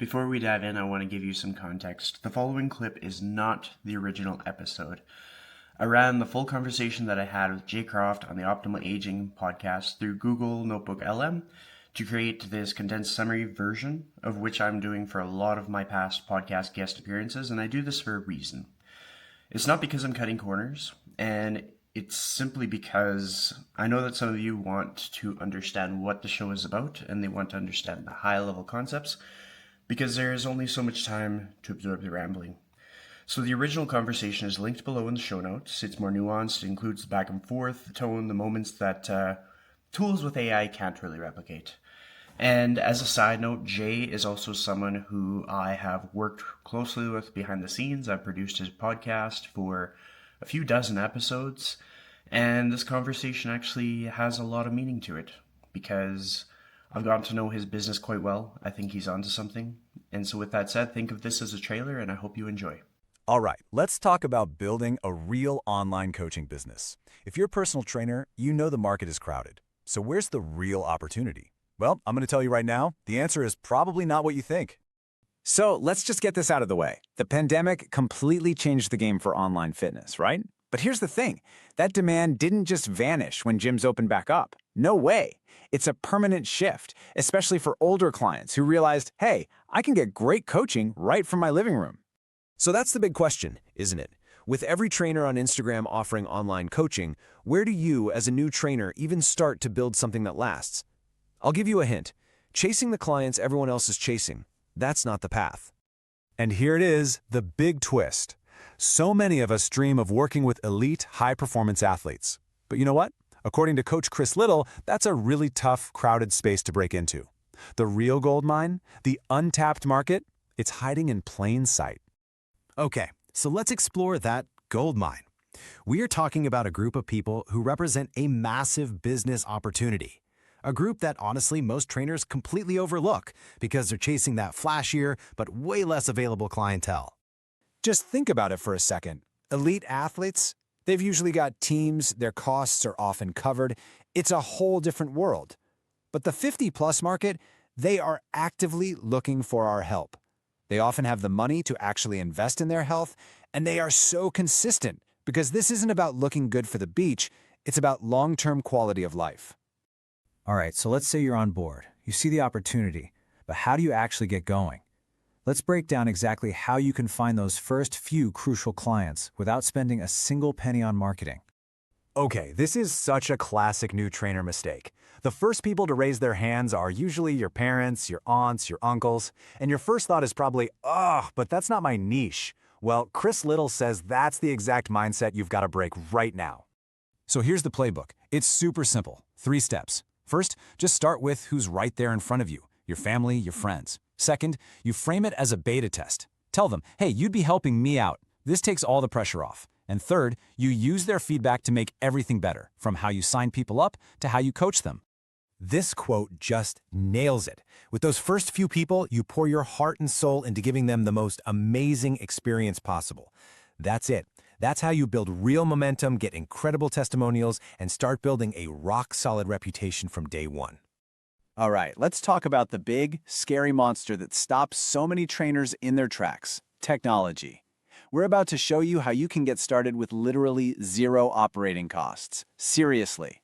Before we dive in, I want to give you some context. The following clip is not the original episode. I ran the full conversation that I had with Jay Croft on the Optimal Aging podcast through Google NotebookLM to create this condensed summary version, of which I'm doing for a lot of my past podcast guest appearances, and I do this for a reason. It's not because I'm cutting corners, and it's simply because I know that some of you want to understand what the show is about, and they want to understand the high-level concepts, because there is only so much time to absorb the rambling. So the original conversation is linked below in the show notes. It's more nuanced. It includes the back and forth, the tone, the moments that tools with AI can't really replicate. And as a side note, Jay is also someone who I have worked closely with behind the scenes. I've produced his podcast for a few dozen episodes, and this conversation actually has a lot of meaning to it because I've gotten to know his business quite well. I think he's onto something. And so with that said, think of this as a trailer, and I hope you enjoy. All right, let's talk about building a real online coaching business. If you're a personal trainer, you know the market is crowded. So where's the real opportunity? Well, I'm going to tell you right now, the answer is probably not what you think. So let's just get this out of the way. The pandemic completely changed the game for online fitness, right? But here's the thing. That demand didn't just vanish when gyms opened back up. No way. It's a permanent shift, especially for older clients who realized, hey, I can get great coaching right from my living room. So that's the big question, isn't it? With every trainer on Instagram offering online coaching, where do you, as a new trainer, even start to build something that lasts? I'll give you a hint. Chasing the clients everyone else is chasing, that's not the path. And here it is, the big twist. So many of us dream of working with elite, high-performance athletes. But you know what? According to Coach Liddle, that's a really tough, crowded space to break into. The real gold mine, the untapped market, it's hiding in plain sight. Okay, so let's explore that gold mine. We are talking about a group of people who represent a massive business opportunity. A group that honestly most trainers completely overlook because they're chasing that flashier but way less available clientele. Just think about it for a second. Elite athletes, they've usually got teams, their costs are often covered. It's a whole different world. But the 50-plus market, they are actively looking for our help. They often have the money to actually invest in their health, and they are so consistent because this isn't about looking good for the beach, it's about long-term quality of life. All right, so let's say you're on board. You see the opportunity, but how do you actually get going? Let's break down exactly how you can find those first few crucial clients without spending a single penny on marketing. Okay, this is such a classic new trainer mistake. The first people to raise their hands are usually your parents, your aunts, your uncles, and your first thought is probably, but that's not my niche. Well, Liddle says that's the exact mindset you've got to break right now. So here's the playbook. It's super simple. 3 steps. First, just start with who's right there in front of you, your family, your friends. Second, you frame it as a beta test. Tell them, hey, you'd be helping me out. This takes all the pressure off. And third, you use their feedback to make everything better, from how you sign people up to how you coach them. This quote just nails it. With those first few people, you pour your heart and soul into giving them the most amazing experience possible. That's it. That's how you build real momentum, get incredible testimonials, and start building a rock-solid reputation from day one. All right, let's talk about the big, scary monster that stops so many trainers in their tracks, technology. We're about to show you how you can get started with literally 0 operating costs. Seriously.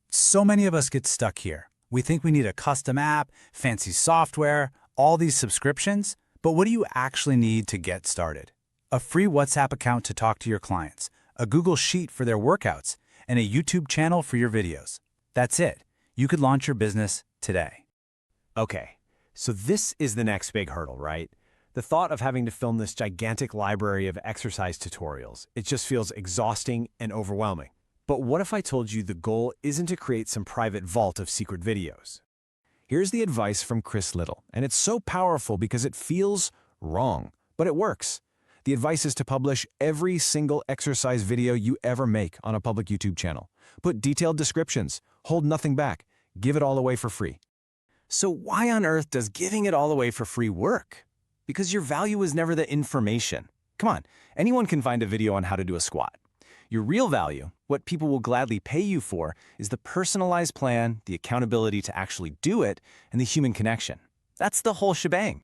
So many of us get stuck here. We think we need a custom app, fancy software, all these subscriptions, but what do you actually need to get started? A free WhatsApp account to talk to your clients, a Google Sheet for their workouts, and a YouTube channel for your videos. That's it. You could launch your business today. Okay, so this is the next big hurdle, right? The thought of having to film this gigantic library of exercise tutorials, it just feels exhausting and overwhelming. But what if I told you the goal isn't to create some private vault of secret videos? Here's the advice from Liddle, and it's so powerful because it feels wrong, but it works. The advice is to publish every single exercise video you ever make on a public YouTube channel. Put detailed descriptions, hold nothing back, give it all away for free. So why on earth does giving it all away for free work? Because your value is never the information. Come on, anyone can find a video on how to do a squat. Your real value, what people will gladly pay you for, is the personalized plan, the accountability to actually do it, and the human connection. That's the whole shebang.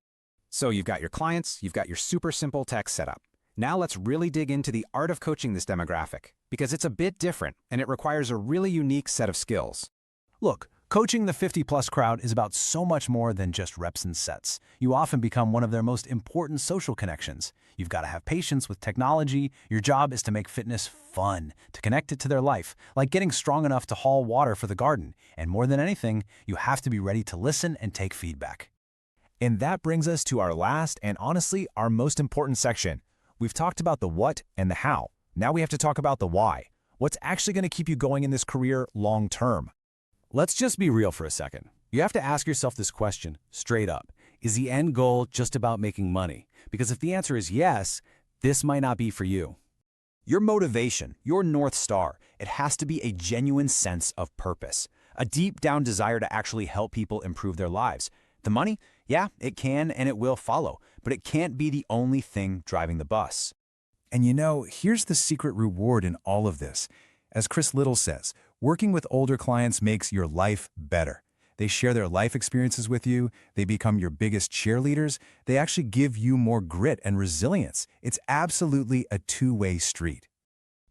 So you've got your clients, you've got your super simple tech setup. Now let's really dig into the art of coaching this demographic, because it's a bit different and it requires a really unique set of skills. Look, coaching the 50-plus crowd is about so much more than just reps and sets. You often become one of their most important social connections. You've got to have patience with technology. Your job is to make fitness fun, to connect it to their life, like getting strong enough to haul water for the garden. And more than anything, you have to be ready to listen and take feedback. And that brings us to our last and honestly our most important section. We've talked about the what and the how. Now we have to talk about the why. What's actually going to keep you going in this career long term? Let's just be real for a second. You have to ask yourself this question straight up. Is the end goal just about making money? Because if the answer is yes, this might not be for you. Your motivation, your North Star, it has to be a genuine sense of purpose, a deep down desire to actually help people improve their lives. The money, yeah, it can and it will follow, but it can't be the only thing driving the bus. And you know, here's the secret reward in all of this. As Chris Liddle says, working with older clients makes your life better. They share their life experiences with you, they become your biggest cheerleaders, they actually give you more grit and resilience. It's absolutely a two-way street.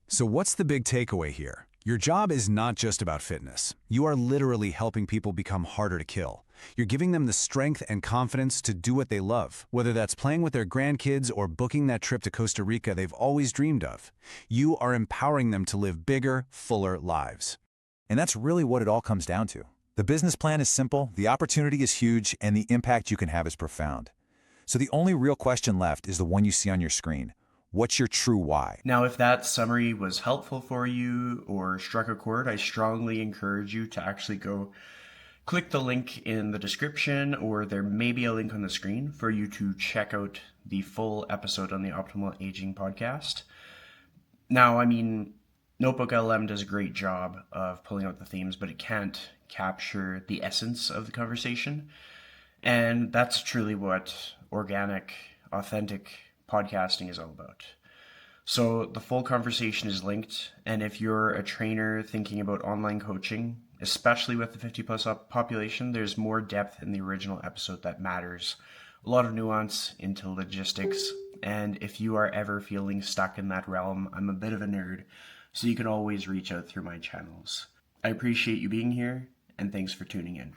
So what's the big takeaway here? Your job is not just about fitness. You are literally helping people become harder to kill. You're giving them the strength and confidence to do what they love, whether that's playing with their grandkids or booking that trip to Costa Rica they've always dreamed of. You are empowering them to live bigger, fuller lives. And that's really what it all comes down to. The business plan is simple, the opportunity is huge, and the impact you can have is profound. So the only real question left is the one you see on your screen. What's your true why? Now, if that summary was helpful for you or struck a chord, I strongly encourage you to actually go click the link in the description, or there may be a link on the screen for you to check out the full episode on the Optimal Aging podcast. Now, I mean, NotebookLM does a great job of pulling out the themes, but it can't capture the essence of the conversation. And that's truly what organic, authentic podcasting is all about. So the full conversation is linked, and if you're a trainer thinking about online coaching, especially with the 50 plus population, there's more depth in the original episode that matters. A lot of nuance into logistics, and if you are ever feeling stuck in that realm, I'm a bit of a nerd, so you can always reach out through my channels. I appreciate you being here, and thanks for tuning in.